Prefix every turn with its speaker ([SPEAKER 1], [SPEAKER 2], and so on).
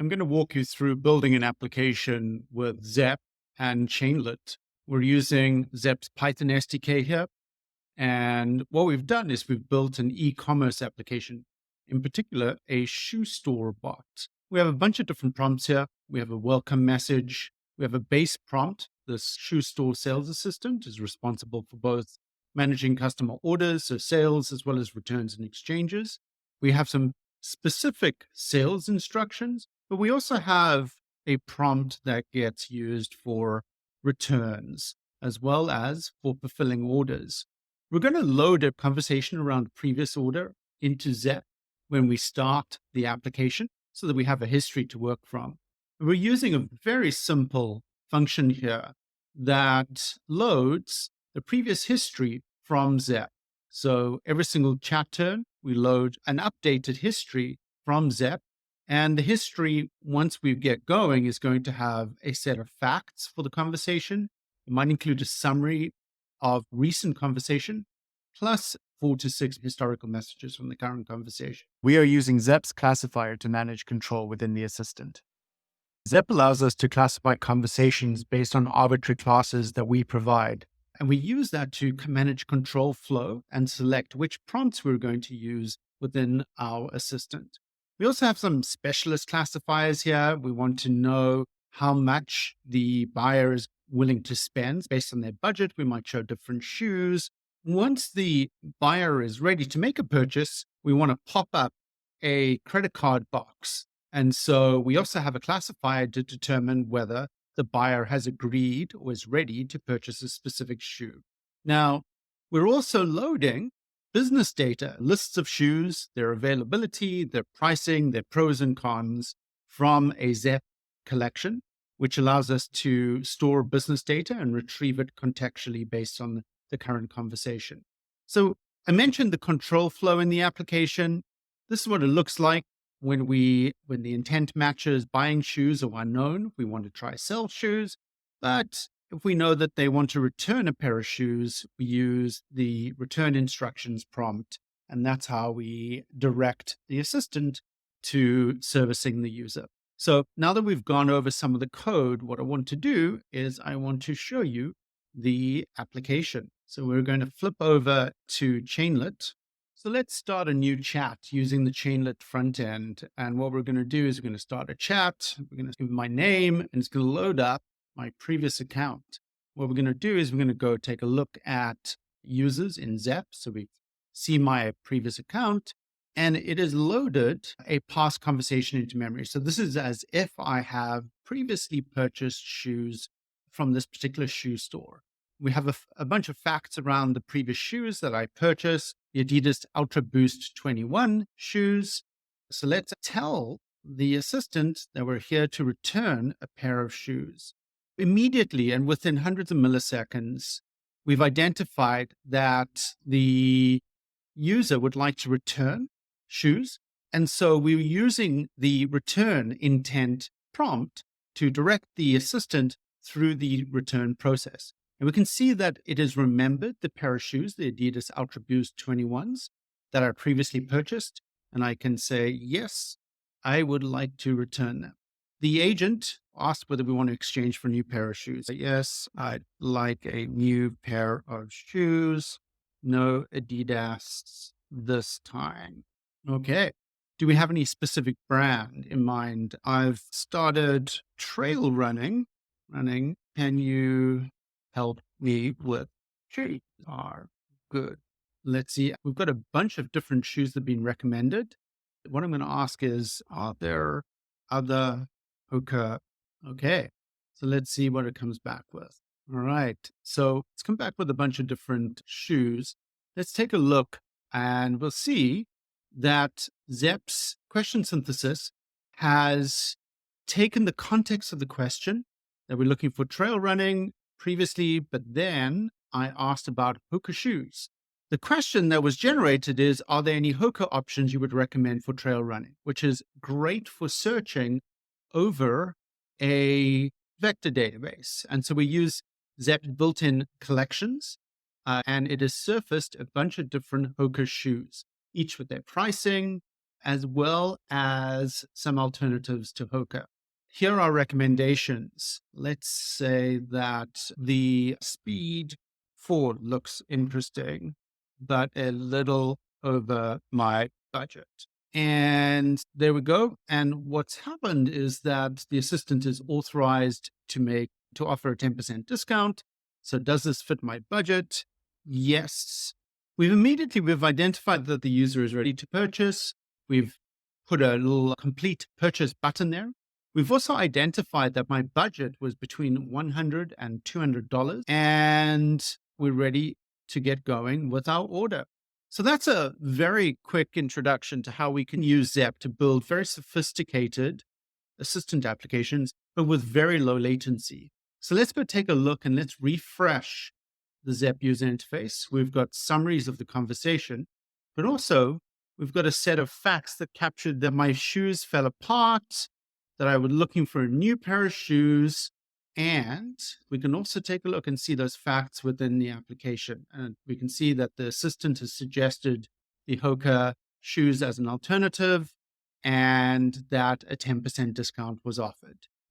[SPEAKER 1] I'm going to walk you through building an application with Zep and Chainlet. We're using Zep's Python SDK here. And what we've done is we've built an e-commerce application, in particular, a shoe store bot. We have a bunch of different prompts here. We have a welcome message. We have a base prompt. This shoe store sales assistant is responsible for both managing customer orders, so sales, as well as returns and exchanges. We have some specific sales instructions, but we also have a prompt that gets used for returns as well as for fulfilling orders. We're going to load a conversation around a previous order into Zep when we start the application so that we have a history to work from. And we're using a very simple function here that loads the previous history from Zep. So every single chat turn, we load an updated history from Zep. And the history, once we get going, is going to have a set of facts for the conversation. It might include a summary of recent conversation, plus 4 to 6 historical messages from the current conversation.
[SPEAKER 2] We are using Zep's classifier to manage control within the assistant. Zep allows us to classify conversations based on arbitrary classes that we provide.
[SPEAKER 1] And we use that to manage control flow and select which prompts we're going to use within our assistant. We also have some specialist classifiers here. We want to know how much the buyer is willing to spend based on their budget. We might show different shoes. Once the buyer is ready to make a purchase, we want to pop up a credit card box. And so we also have a classifier to determine whether the buyer has agreed or is ready to purchase a specific shoe. Now, we're also loading business data, lists of shoes, their availability, their pricing, their pros and cons from a Zep collection, which allows us to store business data and retrieve it contextually based on the current conversation. So I mentioned the control flow in the application. This is what it looks like when the intent matches buying shoes are unknown. We want to try sell shoes, but if we know that they want to return a pair of shoes, we use the return instructions prompt, and that's how we direct the assistant to servicing the user. So now that we've gone over some of the code, what I want to do is I want to show you the application. So we're going to flip over to Chainlet. So let's start a new chat using the Chainlet front end. And what we're going to do is we're going to start a chat. We're going to give my name, and it's going to load up my previous account. What we're going to do is we're going to go take a look at users in Zep. So we see my previous account, and it has loaded a past conversation into memory. So this is as if I have previously purchased shoes from this particular shoe store. We have a bunch of facts around the previous shoes that I purchased, the Adidas Ultra Boost 21 shoes. So let's tell the assistant that we're here to return a pair of shoes. Immediately and within hundreds of milliseconds, we've identified that the user would like to return shoes. And so we're using the return intent prompt to direct the assistant through the return process. And we can see that it has remembered the pair of shoes, the Adidas Ultra Boost 21s that I previously purchased. And I can say, yes, I would like to return them. The agent asked whether we want to exchange for a new pair of shoes. Yes, I'd like a new pair of shoes. No Adidas this time. Okay. Do we have any specific brand in mind? I've started trail running. Can you help me with shoes? Are good. Let's see. We've got a bunch of different shoes that have been recommended. What I'm going to ask is, are there other Hoka? Okay. So let's see what it comes back with. All right. So it's come back with a bunch of different shoes. Let's take a look and we'll see that Zep's question synthesis has taken the context of the question that we're looking for trail running previously, but then I asked about Hoka shoes. The question that was generated is, are there any Hoka options you would recommend for trail running, which is great for searching over a vector database. And so we use Zep's built-in collections, and it has surfaced a bunch of different Hoka shoes, each with their pricing, as well as some alternatives to Hoka. Here are recommendations. Let's say that the Speed 4 looks interesting, but a little over my budget. And there we go. And what's happened is that the assistant is authorized to offer a 10% discount. So does this fit my budget? Yes. We've identified that the user is ready to purchase. We've put a little complete purchase button there. We've also identified that my budget was between $100 and $200, and we're ready to get going with our order. So that's a very quick introduction to how we can use Zep to build very sophisticated assistant applications, but with very low latency. So let's go take a look and let's refresh the Zep user interface. We've got summaries of the conversation, but also we've got a set of facts that captured that my shoes fell apart, that I was looking for a new pair of shoes. And we can also take a look and see those facts within the application. And we can see that the assistant has suggested the Hoka shoes as an alternative and that a 10% discount was offered.